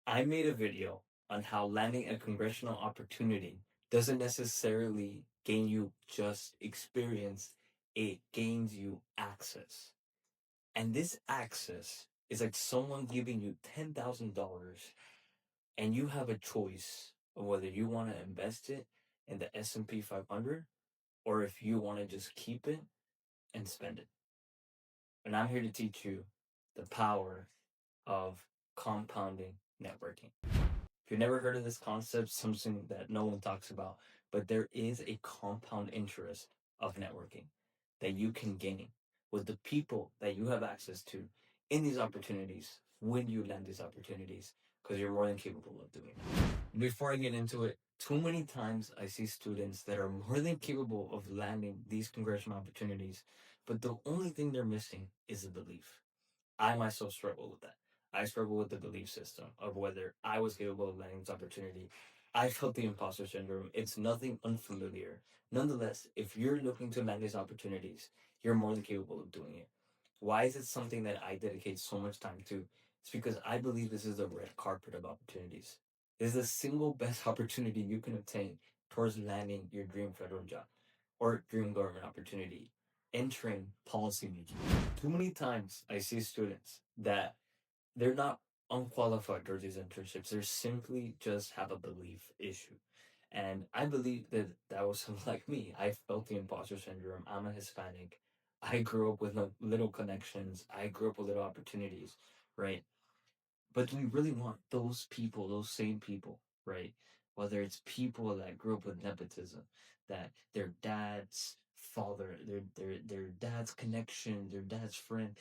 I made a video on how landing a congressional opportunity doesn't necessarily gain you just experience, it gains you access. And this access is like someone giving you $10,000 and you have a choice of whether you want to invest it in the S&P 500 or if you want to just keep it and spend it. And I'm here to teach you the power of compounding networking. If you've never heard of this concept, something that no one talks about, but there is a compound interest of networking that you can gain with the people that you have access to in these opportunities when you land these opportunities, because you're more than capable of doing it. Before I get into it, too many times I see students that are more than capable of landing these congressional opportunities, but the only thing they're missing is a belief. I myself struggle with that. I struggle with the belief system of whether I was capable of landing this opportunity. I felt the imposter syndrome. It's nothing unfamiliar. Nonetheless, if you're looking to land these opportunities, you're more than capable of doing it. Why is it something that I dedicate so much time to? It's because I believe this is the red carpet of opportunities. This is the single best opportunity you can obtain towards landing your dream federal job or dream government opportunity, entering policymaking. Too many times I see students that they're not unqualified towards these internships. They simply just have a belief issue. And I believe that that was someone like me. I felt the imposter syndrome. I'm a Hispanic. I grew up with little connections. I grew up with little opportunities, right? But do we really want those people, those same people, right? Whether it's people that grew up with nepotism, that their dad's father, their dad's connection, their dad's friend,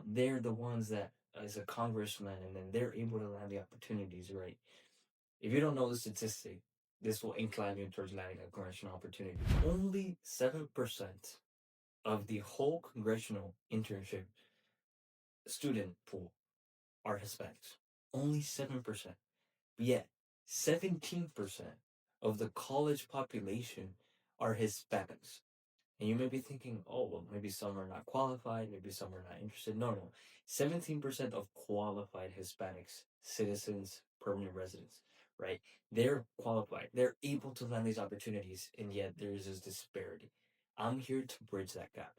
they're the ones that as a congressman and then they're able to land the opportunities, right? If you don't know the statistic, this will incline you towards landing a congressional opportunity. Only 7% of the whole congressional internship student pool are Hispanics. Only 7%. Yet 17% of the college population are Hispanics. And you may be thinking, oh, well, maybe some are not qualified, maybe some are not interested. No, no. 17% of qualified Hispanics, citizens, permanent residents, right? They're qualified. They're able to land these opportunities, and yet there's this disparity. I'm here to bridge that gap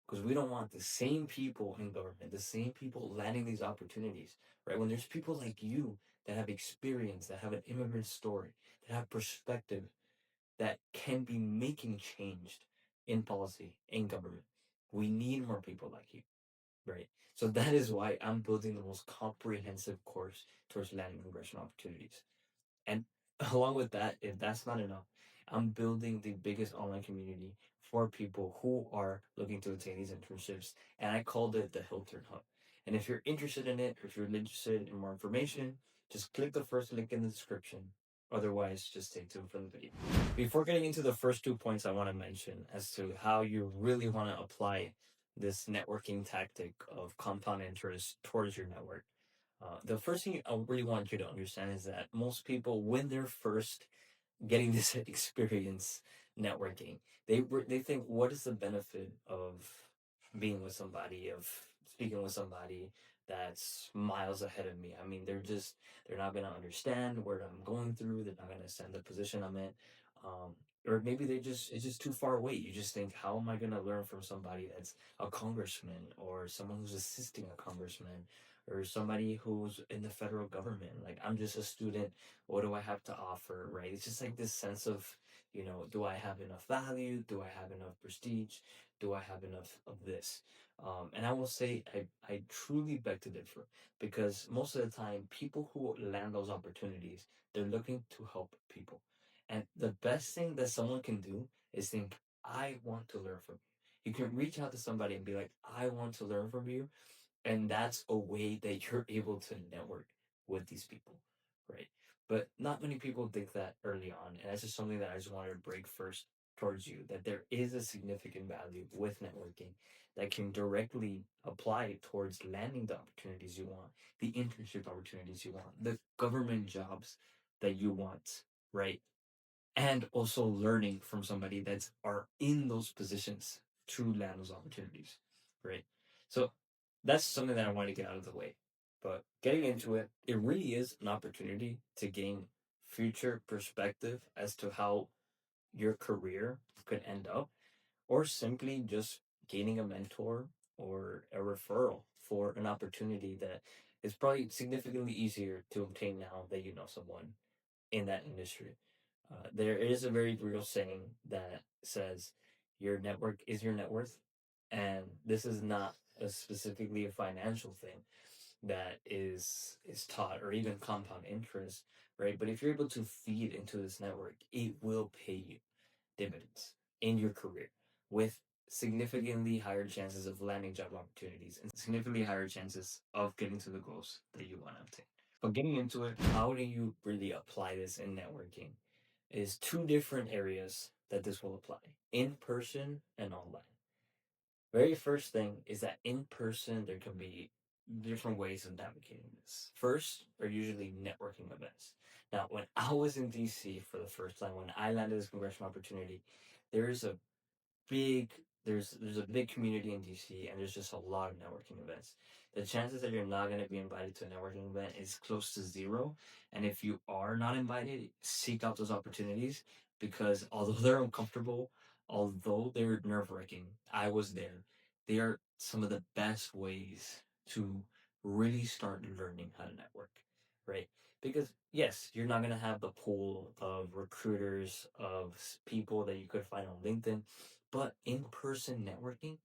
because we don't want the same people in government, the same people landing these opportunities, right? When there's people like you that have experience, that have an immigrant story, that have perspective, that can be making change in policy, in government. We need more people like you, right? So that is why I'm building the most comprehensive course towards landing congressional opportunities. And along with that, if that's not enough, I'm building the biggest online community for people who are looking to attain these internships. And I called it the Hilton Hub. And if you're interested in it, or if you're interested in more information, just click the first link in the description. Otherwise, just stay tuned for the video. Before getting into the first 2 points I want to mention as to how you really want to apply this networking tactic of compound interest towards your network, the first thing I really want you to understand is that most people, when they're first getting this experience networking, they think, what is the benefit of being with somebody, of speaking with somebody that's miles ahead of me? I mean, they're not gonna understand what I'm going through. They're not gonna understand the position I'm in. Or maybe it's just too far away. You just think, how am I gonna learn from somebody that's a congressman or someone who's assisting a congressman or somebody who's in the federal government? Like, I'm just a student. What do I have to offer, right? It's just like this sense of, do I have enough value? Do I have enough prestige? Do I have enough of this? And I will say, I truly beg to differ, because most of the time, people who land those opportunities, they're looking to help people. And the best thing that someone can do is think, I want to learn from you. You can reach out to somebody and be like, I want to learn from you. And that's a way that you're able to network with these people, right? But not many people think that early on. And that's just something that I just wanted to break first towards you, that there is a significant value with networking that can directly apply towards landing the opportunities you want, the internship opportunities you want, the government jobs that you want, right? And also learning from somebody that's are in those positions to land those opportunities, right? So that's something that I want to get out of the way. But getting into it, it really is an opportunity to gain future perspective as to how your career could end up, or simply just gaining a mentor or a referral for an opportunity that is probably significantly easier to obtain now that you know someone in that industry. There is a very real saying that says your network is your net worth. And this is not specifically a financial thing that is taught, or even compound interest, right? But if you're able to feed into this network, it will pay you dividends in your career with significantly higher chances of landing job opportunities and significantly higher chances of getting to the goals that you want to obtain. But getting into it, how do you really apply this in networking? Is two different areas that this will apply: in person and online. Very first thing is that in person, there can be different ways of navigating this. First are usually networking events. Now, when I was in DC for the first time, when I landed this congressional opportunity, there's a big there's a big community in DC, and there's just a lot of networking events. The chances that you're not going to be invited to a networking event is close to zero. And if you are not invited, seek out those opportunities, because although they're uncomfortable, although they're nerve-wracking, I was there. They are some of the best ways to really start learning how to network, right? Because yes, you're not going to have the pool of recruiters, of people that you could find on LinkedIn, but in-person networking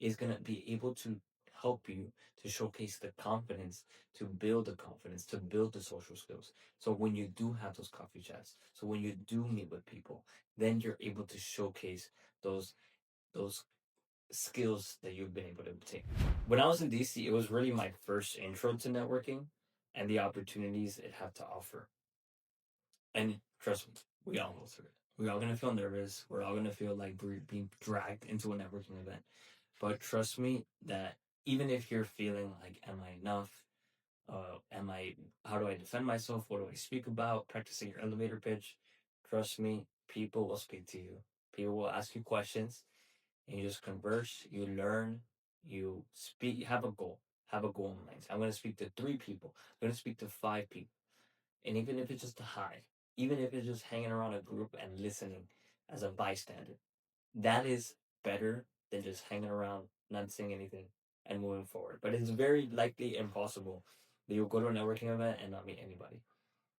is going to be able to help you to showcase the confidence, to build the confidence, to build the social skills. So when you do have those coffee chats, so when you do meet with people, then you're able to showcase those skills that you've been able to obtain. When I was in DC, it was really my first intro to networking and the opportunities it had to offer. And trust me, we all go through it. We're all gonna feel nervous. We're all gonna feel like we're being dragged into a networking event. But trust me that even if you're feeling like, am I enough? Am I? How do I defend myself? What do I speak about? Practicing your elevator pitch. Trust me, people will speak to you. People will ask you questions, and you just converse. You learn. You speak. You have a goal. Have a goal in mind. I'm going to speak to 3 people. I'm going to speak to 5 people. And even if it's just a hi, even if it's just hanging around a group and listening as a bystander, that is better than just hanging around, not saying anything, and moving forward. But it's very likely impossible that you'll go to a networking event and not meet anybody.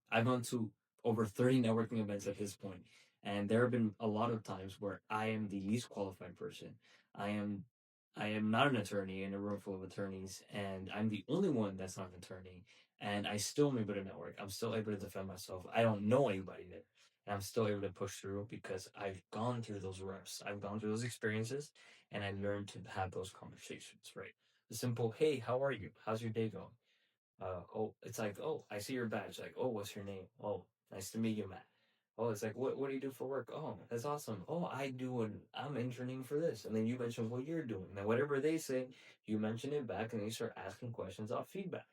I've gone to over 30 networking events at this point, and there have been a lot of times where I am the least qualified person. I am I am not an attorney in a room full of attorneys, and I'm the only one that's not an attorney. And I still am able to network. I'm still able to defend myself. I don't know anybody there. And I'm still able to push through because I've gone through those reps. I've gone through those experiences, and I learned to have those conversations, right? The simple, hey, how are you? How's your day going? Oh, it's like, oh, I see your badge. Like, oh, what's your name? Oh, nice to meet you, Matt. Oh, it's like, what do you do for work? Oh, that's awesome. Oh, I'm interning for this. And then you mention what you're doing. And then whatever they say, you mention it back, and then you start asking questions off feedback.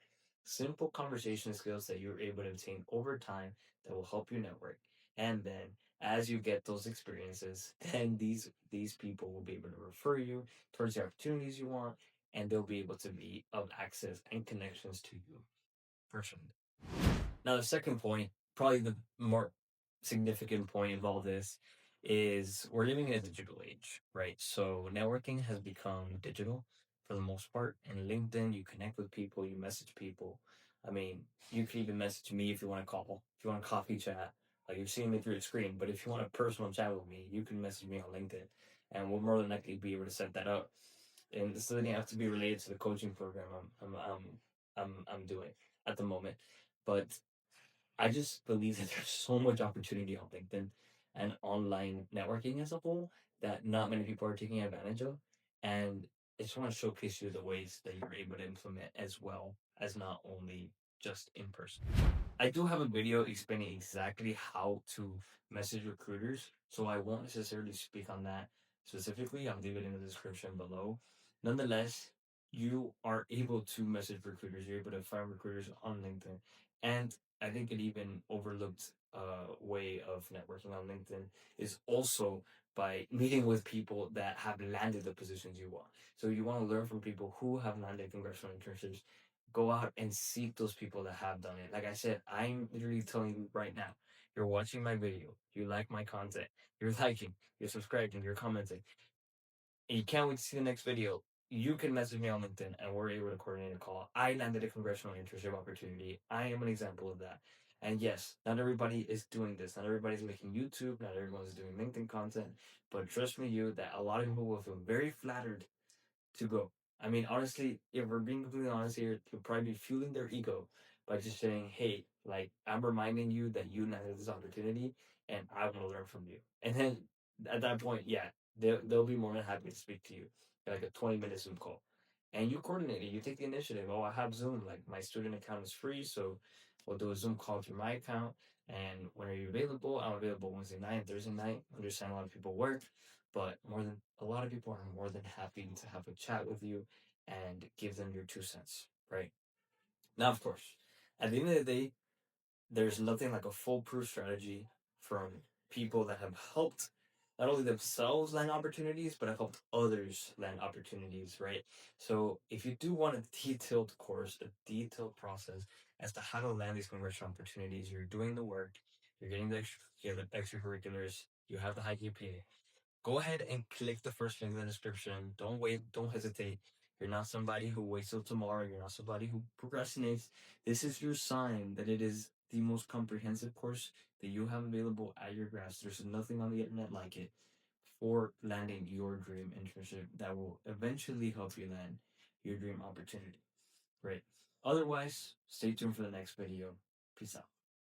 Simple conversation skills that you're able to obtain over time that will help you network. And then as you get those experiences, then these people will be able to refer you towards the opportunities you want, and they'll be able to be of access and connections to you personally. Now, the second point, probably the more significant point of all this, is we're living in a digital age, right? So networking has become digital for the most part. In LinkedIn, you connect with people, you message people. I mean, you could even message me if you want to call, if you want a coffee chat. Like, you're seeing me through the screen, but if you want a personal chat with me, you can message me on LinkedIn, and we'll more than likely be able to set that up. And this doesn't have to be related to the coaching program I'm doing at the moment, but I just believe that there's so much opportunity on LinkedIn and online networking as a whole that not many people are taking advantage of. And I just want to showcase you the ways that you're able to implement, as well as not only just in person. I do have a video explaining exactly how to message recruiters, so I won't necessarily speak on that specifically. I'll leave it in the description below. Nonetheless, you are able to message recruiters. You're able to find recruiters on LinkedIn, and I think an even overlooked way of networking on LinkedIn is also by meeting with people that have landed the positions you want. So you want to learn from people who have landed congressional internships, Go out and seek those people that have done it. Like I said, I'm literally telling you right now, you're watching my video, you like my content, you're liking, you're subscribing, you're commenting, and you can't wait to see the next video. You can message me on LinkedIn and we're able to coordinate a call. I landed a congressional internship opportunity. I am an example of that. And yes, not everybody is doing this. Not everybody's making YouTube. Not everyone's doing LinkedIn content. But trust me, you, that a lot of people will feel very flattered to go. I mean, honestly, if we're being completely honest here, you'll probably be fueling their ego by just saying, hey, like, I'm reminding you that you now have this opportunity and I want to learn from you. And then at that point, yeah, they'll be more than happy to speak to you, like a 20-minute Zoom call. And you coordinate it, you take the initiative. Oh, I have Zoom, like, my student account is free, so we'll do a Zoom call through my account. And when are you available? I'm available Wednesday night, Thursday night. I understand a lot of people work, but more than a lot of people are more than happy to have a chat with you and give them your 2 cents, right? Now, of course, at the end of the day, there's nothing like a foolproof strategy from people that have helped not only themselves land opportunities, but have helped others land opportunities, right? So if you do want a detailed course, a detailed process as to how to land these congressional opportunities, you're doing the work, you're getting the extracurriculars, you have the high GPA, go ahead and click the first link in the description. Don't wait, don't hesitate. You're not somebody who waits till tomorrow. You're not somebody who procrastinates. This is your sign that it is the most comprehensive course that you have available at your grasp. There's nothing on the internet like it for landing your dream internship that will eventually help you land your dream opportunity. Right. Otherwise, stay tuned for the next video. Peace out.